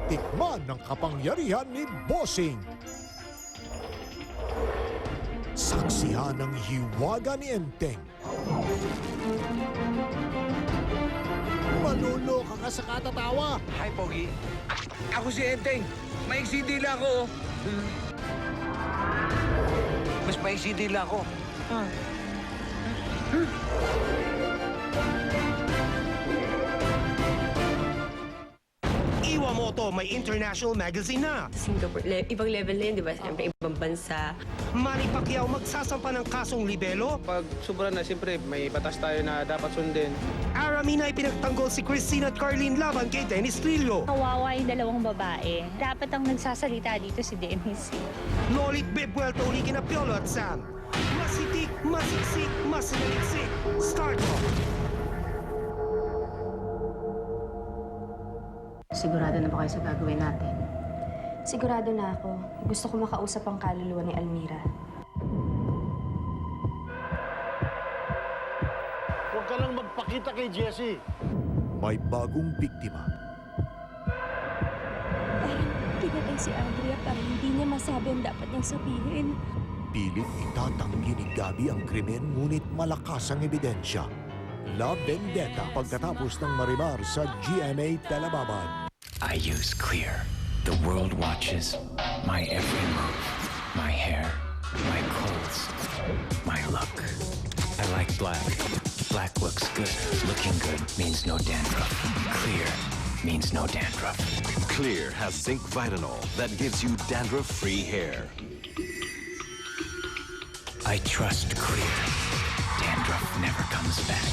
tikman ng kapangyarihan ni Bossing. Saksihan ng hiwaga ni Enteng. Maluloka ka sa katatawa. Hi, Pogi. Ako si Enteng. Maiksi dila ako. Mas maiksi dila ako. Iwamoto may international magazine na. Singapore, ibang level na yun, di ba? Siyempre, ibang bansa. Manny Pacquiao magsasampa ng kasong libelo. Pag sobra na, siyempre, may batas tayo na dapat sundin. Aramina ay pinagtanggol si Christine at Carlene laban kay Dennis Trillo. Kawawa yung dalawang babae. Dapat ang nagsasalita dito si Dennis. Nolit Bebwelto uli kina Piolo at Sam. Masitik, masiksik, masinaliksik. Start off. Sigurado na ba kayo sa gagawin natin? Sigurado na ako. Gusto ko makausap ang kaluluwa ni Almira. Huwag ka lang magpakita kay Jessie. May bagong biktima. Parang kinatay si Andrea para hindi niya masabi ang dapat niyang sabihin. Pilit itatanggi ni Gabi ang krimen ngunit malakas ang ebidensya. La Vendetta pagkatapos ng marimar sa GMA Telebabad. I use Clear. The world watches my every move. My hair, my clothes, my look. I like black. Black looks good. Looking good means no dandruff. Clear means no dandruff. Clear has zinc vitanol that gives you dandruff-free hair. I trust Clear. Dandruff never comes back.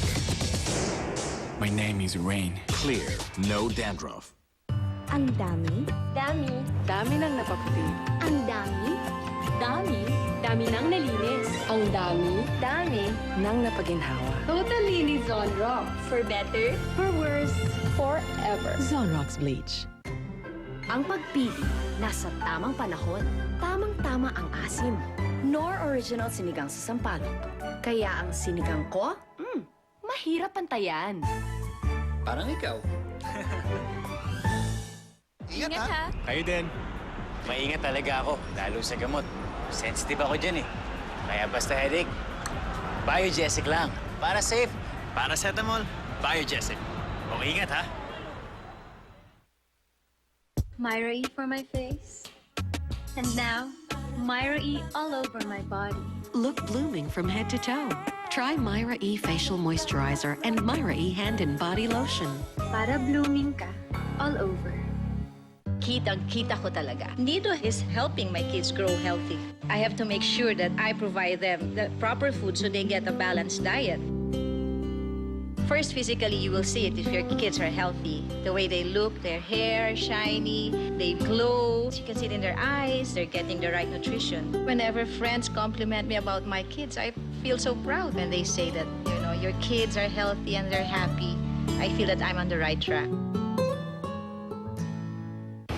My name is Rain. Clear, no dandruff. Ang dami. Dami. Dami nang napaputi. Ang dami. Dami. Dami nang nalinis. Ang dami. Dami. Nang napaginhawa. Totally ni Zonrock. For better, for worse, forever. Zonrock's Bleach. Ang pagpili, nasa tamang panahon. Tamang-tama ang asim. Nor original sinigang sa sampalok. Kaya ang sinigang ko, mahirap pantayan. Parang ikaw. Ingat ha. Kayo din. Maingat talaga ako, lalo sa gamot. Sensitive ako dyan eh. Kaya basta headache, Biogesic lang. Para safe. Paracetamol, Biogesic. O ingat ha. Myra E for my face. And now, Myra E all over my body. Look blooming from head to toe. Try Myra E Facial Moisturizer and Myra E Hand and Body Lotion. Para blooming ka all over. Kitang-kita ko talaga. Nido is helping my kids grow healthy. I have to make sure that I provide them the proper food so they get a balanced diet. First, physically, you will see it if your kids are healthy. The way they look, their hair, shiny, they glow. You can see it in their eyes, they're getting the right nutrition. Whenever friends compliment me about my kids, I feel so proud when they say that, you know, your kids are healthy and they're happy. I feel that I'm on the right track.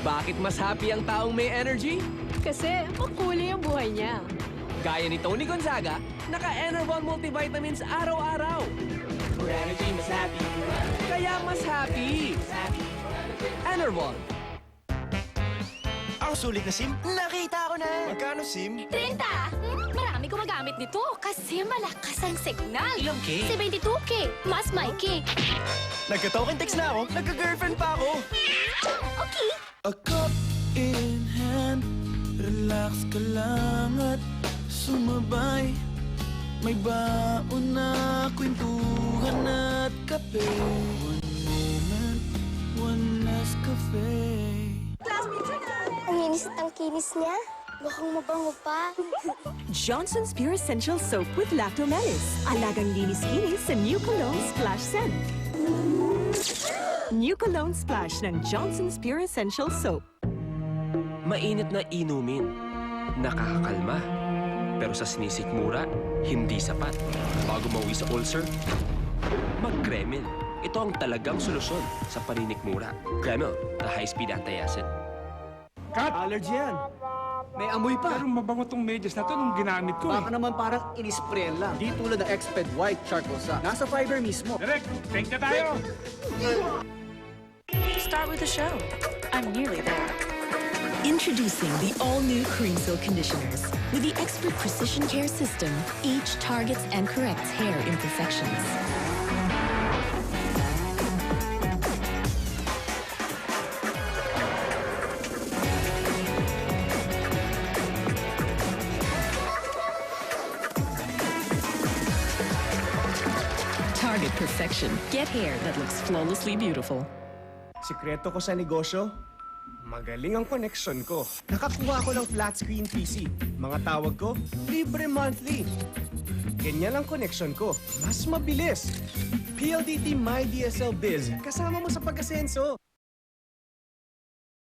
Bakit mas happy ang taong may energy? Kasi, makulay ang buhay niya. Gaya ni Tony Gonzaga, naka-Enervon multivitamins araw-araw. For energy, mas happy. Kaya mas happy. Enervon. Ang sulit na SIM, nakita ko na. Magkano SIM? 30! Marami gumagamit nito kasi malakas ang signal. Ilang K? 72K. Mas may K. Nagka-token text na ako, nagka-girlfriend pa ako. Okay. A cup in hand, relax ka lang at sumabay. May baon na kwentuhan at kape. One moment, one last cafe. Ang inis at ang kinis niya. Mukhang mabango pa. Johnson's Pure Essential Soap with Lactomelis. Alagang linis-kinis sa New Cologne Splash Scent. New Cologne Splash ng Johnson's Pure Essential Soap. Mainit na inumin. Nakakakalma. Pero sa sinisikmura, hindi sapat. Bago mauwi sa ulcer, mag-Kremil. Ito ang talagang solusyon sa paninikmura. Kremil, the high-speed anti-acid. Cut! Allergy yan. May amoy pa. Pero mabango tong medyas na to nung ginamit ko. Baka naman parang inisprayan lang. Di tulad ng Exped White Charcoal Sock. Nasa fiber mismo. Direk, thank you tayo. Start with the show. I'm nearly there. Introducing the all-new Creamsil conditioners. With the expert precision care system, each targets and corrects hair imperfections. Target perfection. Get hair that looks flawlessly beautiful. Sikreto ko sa negosyo, magaling ang connection ko. Nakakuha ko ng flat screen PC. Mga tawag ko, libre monthly. Ganyan ang connection ko. Mas mabilis. PLDT My DSL Biz. Kasama mo sa pag-asenso.